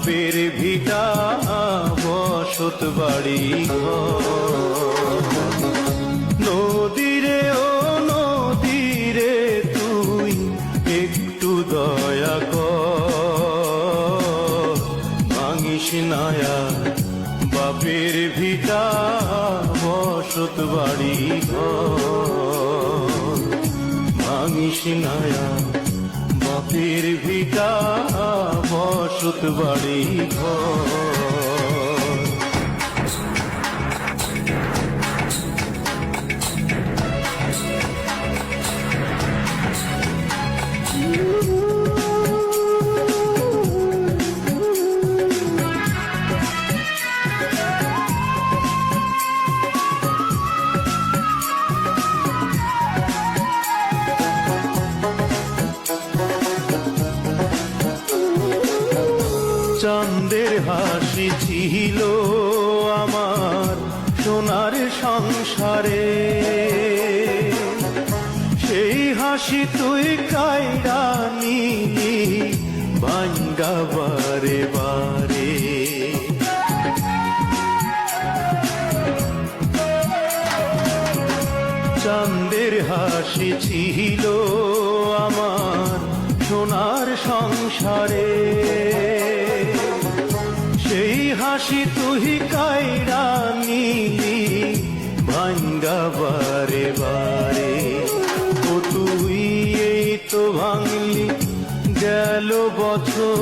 বাপের ভিটা বসত বাড়ি নদীরে ও নদীরে তুই একটু দয়া কর ভাঙিস নায়া বাপের ভিটা বসত বাড়ি ভাঙিস নায়া বাপের ভিটা বসত বাড়ি চাঁদের হাসি ছিল আমার সোনার সংসারে সেই হাসি তুই কাইরা নিলি ভাঙ্গা বারে বারে চাঁদের হাসি ছিল আমার সোনার সংসারে সেই হাসি তুই কাইরা নিলি ভাঙ্গা বারে বারে ও তুই এই তো ভাঙলি গেল বছর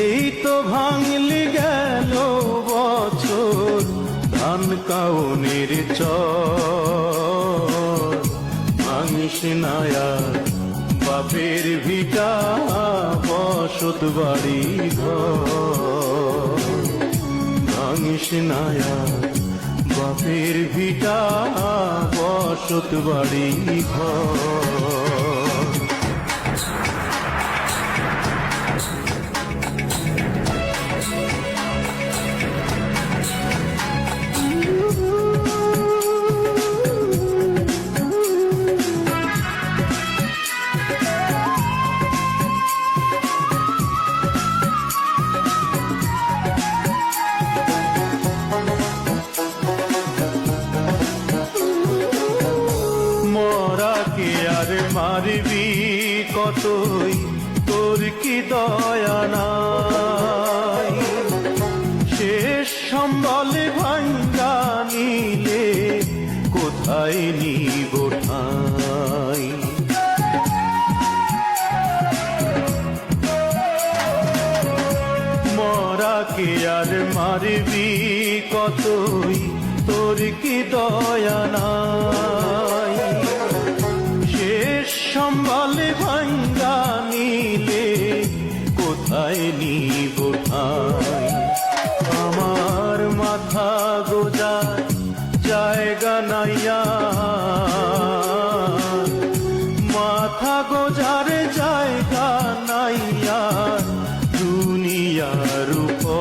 এই তো ভাঙলি গেল বছর ধান কাউনের চর ভাঙিস নায়া বাপের ভিটা বসত বাড়ি ভাঙিস নায়া বাপের ভিটা বসত বাড়ি মরাকে আর মারবি কতই তোর কি দয়া নাই শেষ সম্বলে ভাঙ্গা নিলে কোথায় নিব ঠাই মরাকে আর মারবি কতই তোর কি দয়া নাই শেষ সম্বলে ভাঙ্গা নিলে কোথায় নিব ঠাই আমার মাথা গোজার জায়গা নাইয়া মাথা গোজার জায়গা নাইয়া দুনিয়ার উপর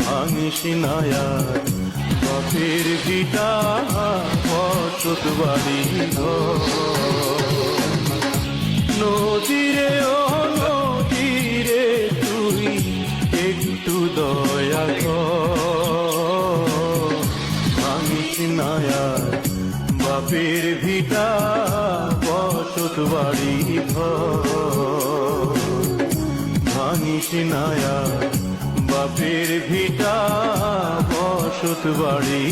ভাঙিস নায়া বাপের ভিটা বসত বাড়ি নদীরে ও নদীরে তুই একটু দয়া কর ভাঙিস নায়া বাপের ভিটা বসত বাড়ি ভাঙিস নায়া বাপের ভিটা বসত বাড়ি